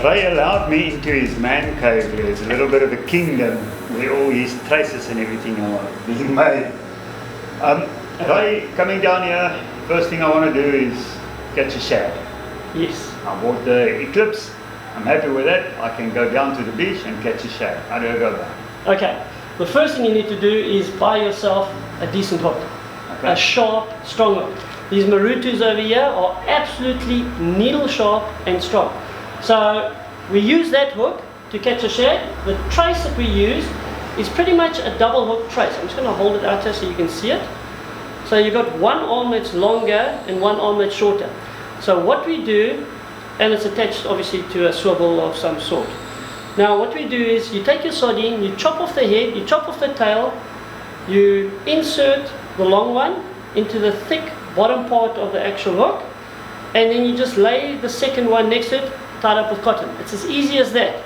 Ray allowed me into his man cave. There's a little bit of a kingdom where all his traces and everything are being made. Ray, coming down here, first thing I want to do is catch a shad. Yes. I bought the Eclipse. I'm happy with that. I can go down to the beach and catch a shad. How do I go about it? Okay. The first thing you need to do is buy yourself a decent hook. Okay. A sharp, strong hook. These Marutus over here are absolutely needle sharp and strong. So we use that hook to catch a shad. The trace that we use is pretty much a double hook trace. I'm just going to hold it out here so you can see it. So you've got one arm that's longer and one arm that's shorter. So what we do, and it's attached obviously to a swivel of some sort. Now what we do is you take your sardine, you chop off the head, you chop off the tail, you insert the long one into the thick bottom part of the actual hook, and then you just lay the second one next to it, tied up with cotton. It's as easy as that.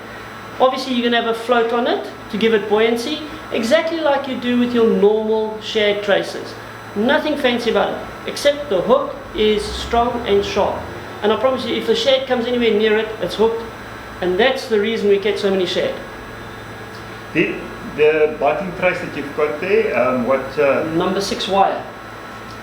Obviously you're going to have a float on it to give it buoyancy, exactly like you do with your normal shad traces. Nothing fancy about it, except the hook is strong and sharp. And I promise you, if the shad comes anywhere near it, it's hooked. And that's the reason we catch so many shad. The biting trace that you've got there, Number 6 wire.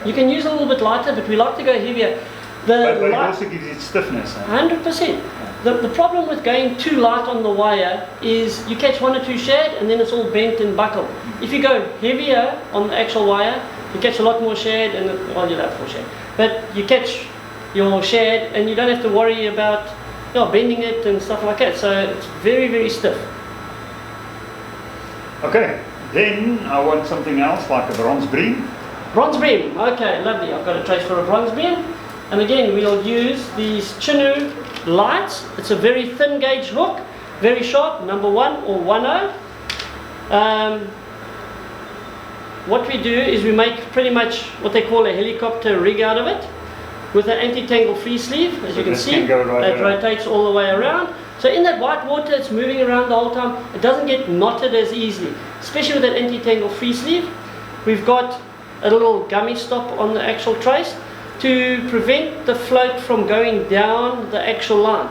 You can use a little bit lighter, but we like to go heavier. But it also gives it stiffness. 100%. The problem with going too light on the wire is you catch 1 or 2 shad and then it's all bent and buckled. If you go heavier on the actual wire, you catch a lot more shad, and well, you'll have 4 shad. But you catch your shad and you don't have to worry about bending it and stuff like that. So it's very, very stiff. Okay. Then I want something else like a bronze bream. Bronze bream. Okay, lovely. I've got a trace for a bronze bream. And again, we'll use these Chinu lights. It's a very thin gauge hook, very sharp, number 1 or 10. What we do is we make pretty much what they call a helicopter rig out of it, with an anti-tangle free sleeve, as you can see. That rotates all the way around. So in that white water, it's moving around the whole time. It doesn't get knotted as easily, especially with that anti-tangle free sleeve. We've got a little gummy stop on the actual trace to prevent the float from going down the actual line.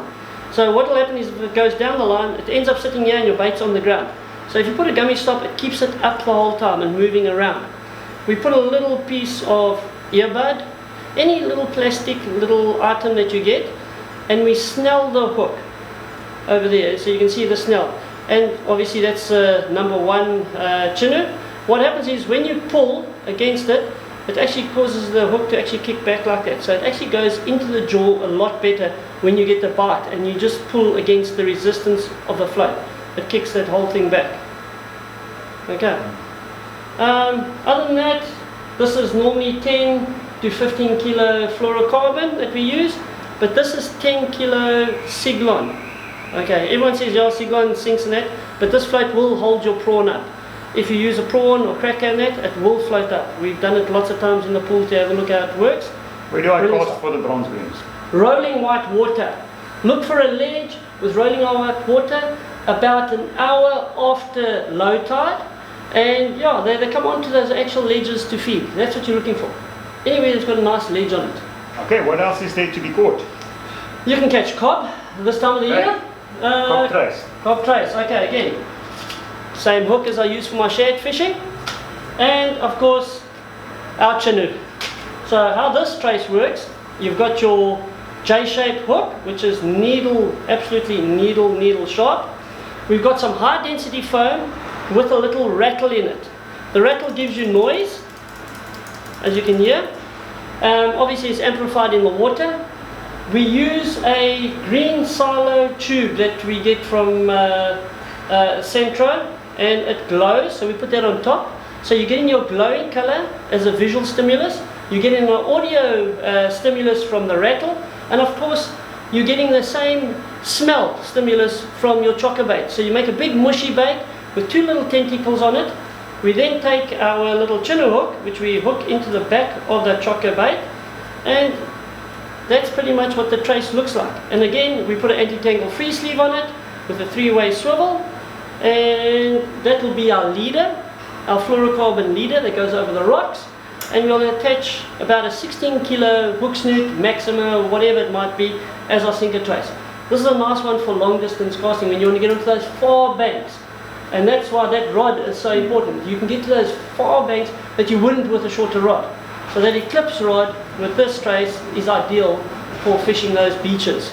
So what will happen is if it goes down the line, it ends up sitting here and your bait's on the ground. So if you put a gummy stop, it keeps it up the whole time and moving around. We put a little piece of earbud, any little plastic little item that you get, and we snell the hook over there so you can see the snell. And obviously that's number 1 Chinu. What happens is when you pull against it, it actually causes the hook to actually kick back like that. So it actually goes into the jaw a lot better when you get the bite and you just pull against the resistance of the float. It kicks that whole thing back. Okay. Other than that, this is normally 10 to 15 kilo fluorocarbon that we use, but this is 10 kilo Siglon. Okay, everyone says yeah, Siglon sinks in that, but this float will hold your prawn up. If you use a prawn or cracker in that, it will float up. We've done it lots of times in the pool to have a look how it works. Where do I cast for the bronze breams? Rolling white water. Look for a ledge with rolling white water about an hour after low tide, and yeah, they come onto those actual ledges to feed. That's what you're looking for. Anywhere that's got a nice ledge on it. Okay, what else is there to be caught? You can catch cob this time of the year. Cob trace. Cob trace, okay, again. Same hook as I use for my shad fishing. And of course, our Chinu. So how this trace works, you've got your J-shaped hook, which is needle, absolutely needle sharp. We've got some high density foam with a little rattle in it. The rattle gives you noise, as you can hear. Obviously it's amplified in the water. We use a green silo tube that we get from Centro, and it glows, so we put that on top. So you're getting your glowing color as a visual stimulus. You're getting an audio stimulus from the rattle, and of course you're getting the same smell stimulus from your chocker bait. So you make a big mushy bait with 2 little tentacles on it. We then take our little Chinu hook, which we hook into the back of the chocker bait, and that's pretty much what the trace looks like. And again, we put an anti-tangle free sleeve on it with a 3-way swivel, and that will be our leader, our fluorocarbon leader that goes over the rocks, and we'll attach about a 16 kilo hook snoot, Maxima, or whatever it might be, as our sinker trace. This is a nice one for long distance casting when you want to get into those far banks. And that's why that rod is so important. You can get to those far banks that you wouldn't with a shorter rod. So that eclipse rod with this trace is ideal for fishing those beaches.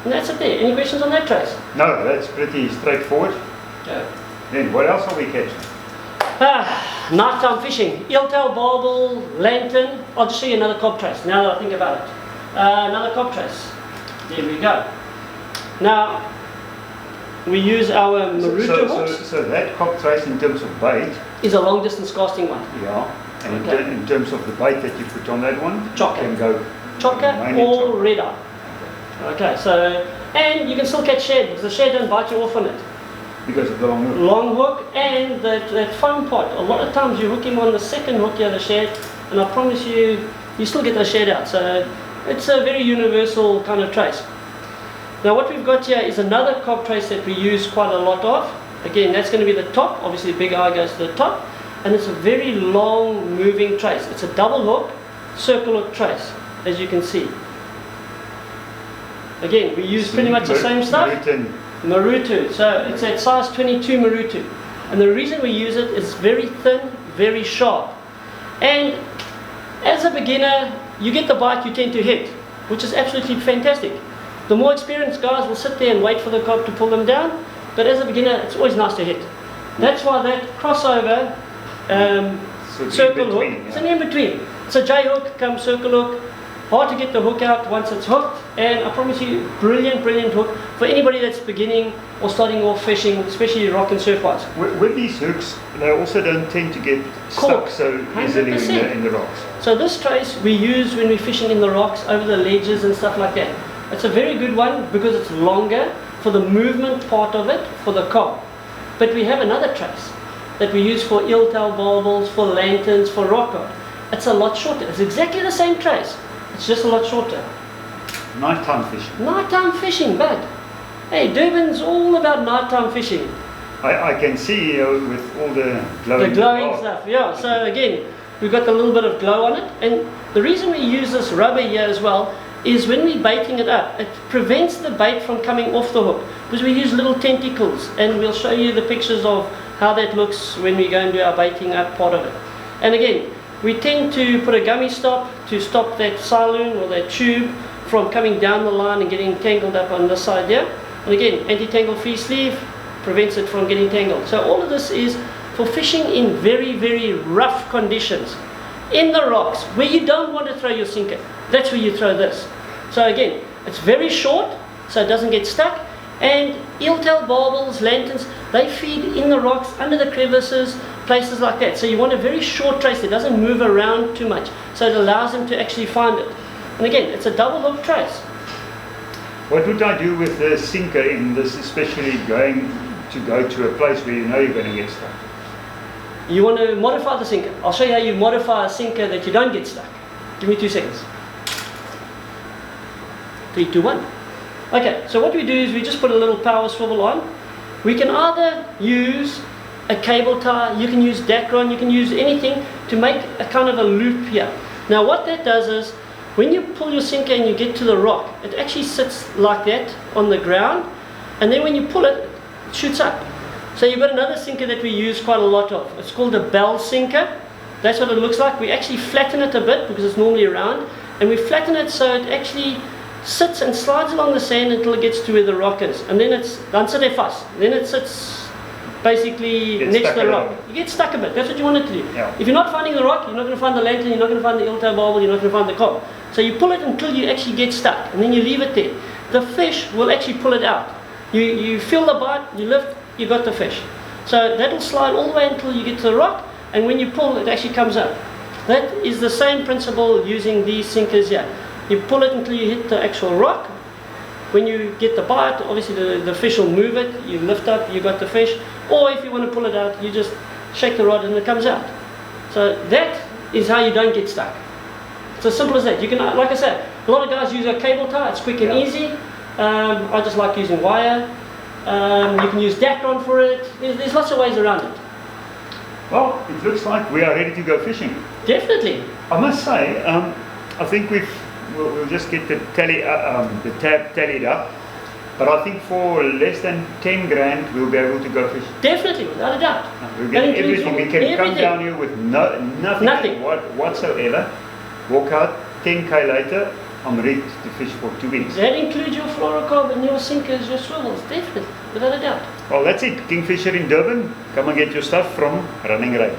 And that's it there. Any questions on that trace? No, that's pretty straightforward. Okay. Then what else are we catching? Nighttime fishing. Eeltail, barbel, lantern. I'll just show you another cob trace now that I think about it. Another cob trace. There we go. Now, we use our Maruta hooks. So that Cob Trace in terms of bait is a long distance casting one. Yeah. And Okay. in terms of the bait that you put on that one, Chocker. can go Chocker mainly or chocker. red eye. Okay, so, and you can still catch shad because the shad don't bite you off on it. Because of the long hook. Long hook and that foam pot. A lot of times you hook him on the second hook here, the shad, and I promise you, you still get the shad out. So it's a very universal kind of trace. Now what we've got here is another cob trace that we use quite a lot of. Again, that's going to be the top. Obviously the big eye goes to the top. And it's a very long moving trace. It's a double hook, circle hook trace, as you can see. Again, we use pretty much the same stuff. Marutu. So it's at size 22 Marutu. And the reason we use it is very thin, very sharp. And as a beginner, you get the bite you tend to hit, which is absolutely fantastic. The more experienced guys will sit there and wait for the cob to pull them down, but as a beginner, it's always nice to hit. That's why that crossover circle hook, it's an in-between. It's a J hook, come circle hook, hard to get the hook out once it's hooked, and I promise you, brilliant, brilliant hook for anybody that's beginning or starting off fishing, especially rock and surf wise. With these hooks, they also don't tend to get stuck so easily in the rocks. So this trace we use when we're fishing in the rocks, over the ledges and stuff like that. It's a very good one because it's longer for the movement part of it, for the cob. But we have another trace that we use for eeltail barbels, for lanterns, for rock cod. It's a lot shorter. It's exactly the same trace. It's just a lot shorter. Nighttime fishing. Nighttime fishing, but hey, Durban's all about nighttime fishing. I can see with all the glowing, the glowing stuff, yeah. So again, we've got a little bit of glow on it. And the reason we use this rubber here as well is when we're baiting it up, it prevents the bait from coming off the hook because we use little tentacles, and we'll show you the pictures of how that looks when we go and do our baiting up part of it. And again, we tend to put a gummy stop to stop that saloon or that tube from coming down the line and getting tangled up on this side here. And again, anti-tangle free sleeve prevents it from getting tangled. So all of this is for fishing in very, very rough conditions. In the rocks, where you don't want to throw your sinker, that's where you throw this. So again, it's very short, so it doesn't get stuck. And eeltail barbels, lanterns, they feed in the rocks, under the crevices, places like that. So you want a very short trace that doesn't move around too much, so it allows them to actually find it. And again, it's a double hook trace. What would I do with the sinker in this, especially going to a place where you know you're going to get stuck? You want to modify the sinker. I'll show you how you modify a sinker that you don't get stuck. Give me 2 seconds. 3, 2, 1. Okay, so what we do is we just put a little power swivel on. We can either use a cable tie, you can use Dacron, you can use anything to make a kind of a loop here. Now what that does is, when you pull your sinker and you get to the rock, it actually sits like that on the ground, and then when you pull it, it shoots up. So you've got another sinker that we use quite a lot of. It's called a bell sinker. That's what it looks like. We actually flatten it a bit because it's normally round, and we flatten it so it actually sits and slides along the sand until it gets to where the rock is, and then it's dan sit hy vas. Then it sits basically next to the rock. You get stuck a bit. That's what you want it to do. Yeah. If you're not finding the rock, you're not going to find the lantern, you're not going to find the eeltail barbel, you're not going to find the cob. So you pull it until you actually get stuck, and then you leave it there. The fish will actually pull it out. You feel the bite, you lift, you got the fish. So that'll slide all the way until you get to the rock, and when you pull, it actually comes up. That is the same principle using these sinkers here. You pull it until you hit the actual rock. When you get the bite, obviously the fish will move it, you lift up, you got the fish. Or if you want to pull it out, you just shake the rod and it comes out. So that is how you don't get stuck. It's as simple as that. You can, like I said, a lot of guys use a cable tie, it's quick and easy. I just like using wire. You can use Dacron for it. There's lots of ways around it. Well, it looks like we are ready to go fishing. Definitely. I must say, I think we'll just get the tab tallied up. But I think for less than 10 grand, we'll be able to go fish. Definitely, without a doubt. We'll That get includes everything. We all- can come everything. down here with nothing, Nothing. whatsoever. Walk out 10k later. I'm ready to fish for 2 weeks. That includes your fluorocarbon, your sinkers, your swivels, definitely, without a doubt. Well, that's it. Kingfisher in Durban. Come and get your stuff from Running Ray.